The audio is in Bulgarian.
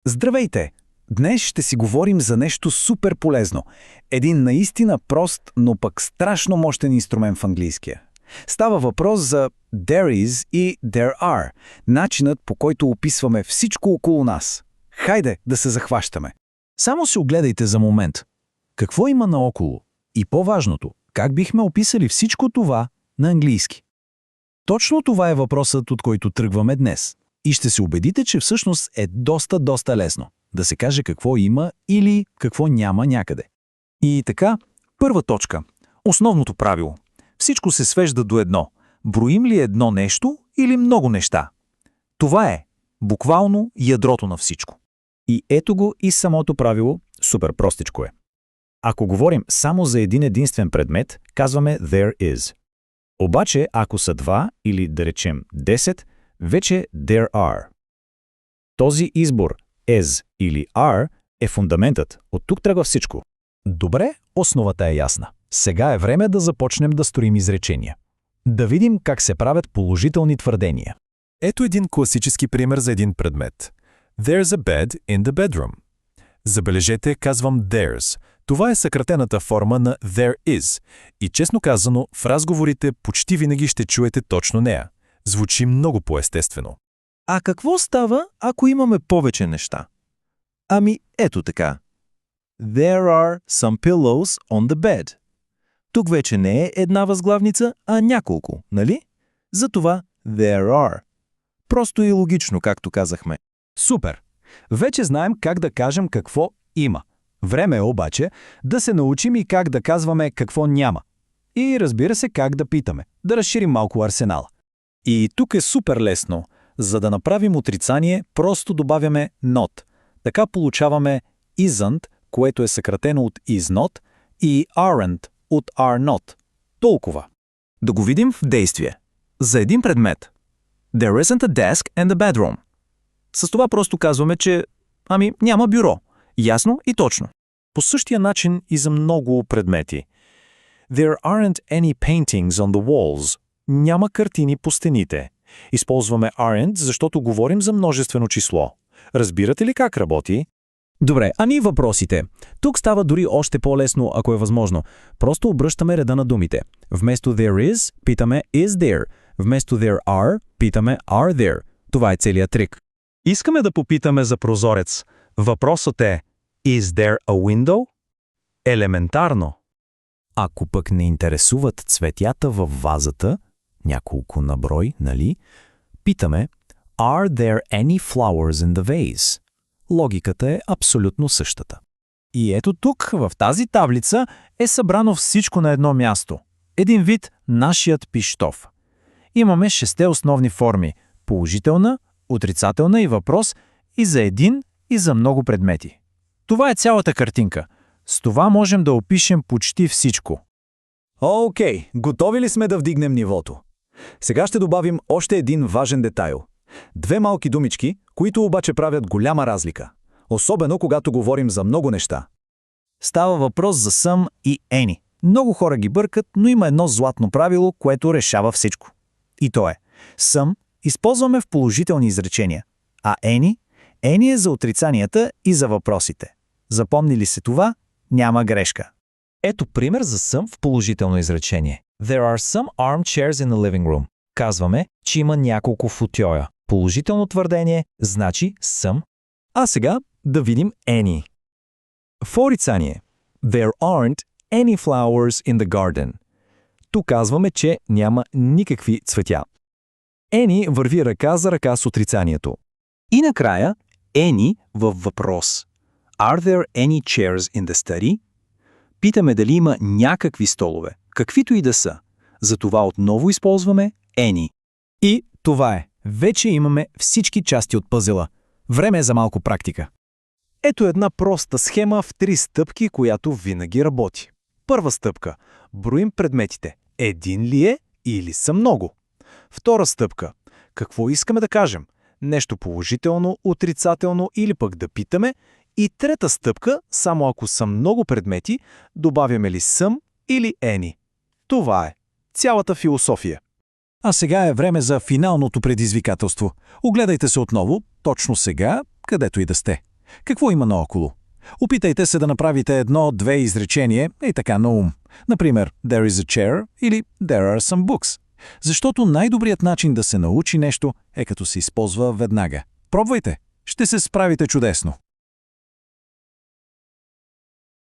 Здравейте! Днес ще си говорим за нещо супер полезно. Един наистина прост, но пък страшно мощен инструмент в английския. Става въпрос за there is и there are, начинът по който описваме всичко около нас. Хайде да се захващаме. Само се огледайте за момент. Какво има наоколо? И по-важното, как бихме описали всичко това на английски? Точно това е въпросът, от който тръгваме днес. И ще се убедите, че всъщност е доста лесно да се каже какво има или какво няма някъде. И така, първа точка. Основното правило. Всичко се свежда до едно. Броим ли едно нещо или много неща? Това е буквално ядрото на всичко. И ето го и самото правило, супер простичко е. Ако говорим само за един единствен предмет, казваме there is. Обаче, ако са два или да речем 10, вече there are. Този избор as или are е фундаментът. От тук тръгва всичко. Добре, основата е ясна. Сега е време да започнем да строим изречения. Да видим как се правят положителни твърдения. Ето един класически пример за един предмет. There's a bed in the bedroom. Забележете, казвам there's. Това е съкратената форма на there is. И честно казано, в разговорите почти винаги ще чуете точно нея. Звучи много по-естествено. А какво става, ако имаме повече неща? Ами ето така. There are some pillows on the bed. Тук вече не е една възглавница, а няколко, нали? Затова there are. Просто и логично, както казахме. Супер! Вече знаем как да кажем какво има. Време е обаче да се научим и как да казваме какво няма. И разбира се как да питаме, да разширим малко арсенала. И тук е супер лесно. За да направим отрицание, просто добавяме not. Така получаваме isn't, което е съкратено от is not, и aren't от are not. Толкова. Да го видим в действие. За един предмет. There isn't a desk in the bedroom. С това просто казваме, че няма бюро. Ясно и точно. По същия начин и за много предмети. There aren't any paintings on the walls. Няма картини по стените. Използваме aren't, защото говорим за множествено число. Разбирате ли как работи? Добре, ами въпросите. Тук става дори още по-лесно, ако е възможно. Просто обръщаме реда на думите. Вместо there is, питаме is there. Вместо there are, питаме are there. Това е целият трик. Искаме да попитаме за прозорец. Въпросът е is there a window? Елементарно. Ако пък не интересуват цветята във вазата, няколко на брой, нали? Питаме are there any flowers in the vase? Логиката е абсолютно същата. И ето тук, в тази таблица, е събрано всичко на едно място. Един вид нашият пищов. Имаме 6 основни форми – положителна, отрицателна и въпрос, и за един, и за много предмети. Това е цялата картинка. С това можем да опишем почти всичко. Окей, готови ли сме да вдигнем нивото? Сега ще добавим още един важен детайл. 2 малки думички, които обаче правят голяма разлика. Особено когато говорим за много неща. Става въпрос за some и any. Много хора ги бъркат, но има едно златно правило, което решава всичко. И то е some използваме в положителни изречения, а any е за отрицанията и за въпросите. Запомни ли се това? Няма грешка. Ето пример за some в положително изречение. There are some armchairs in the living room. Казваме, че има няколко футьоя. Положително твърдение значи some. А сега да видим any. В орицание. There aren't any flowers in the garden. Тук казваме, че няма никакви цветя. Any върви ръка за ръка с отрицанието. И накрая any във въпрос. Are there any chairs in the study? Питаме дали има някакви столове, каквито и да са. Затова отново използваме any. И това е. Вече имаме всички части от пъзела. Време е за малко практика. Ето една проста схема в 3 стъпки, която винаги работи. Първа стъпка. Броим предметите. Един ли е или са много? Втора стъпка. Какво искаме да кажем? Нещо положително, отрицателно или пък да питаме? И трета стъпка, само ако са много предмети, добавяме ли съм или any. Това е цялата философия. А сега е време за финалното предизвикателство. Огледайте се отново, точно сега, където и да сте. Какво има наоколо? Опитайте се да направите едно-две изречения и така на ум. Например, there is a chair или there are some books. Защото най-добрият начин да се научи нещо е като се използва веднага. Пробвайте! Ще се справите чудесно!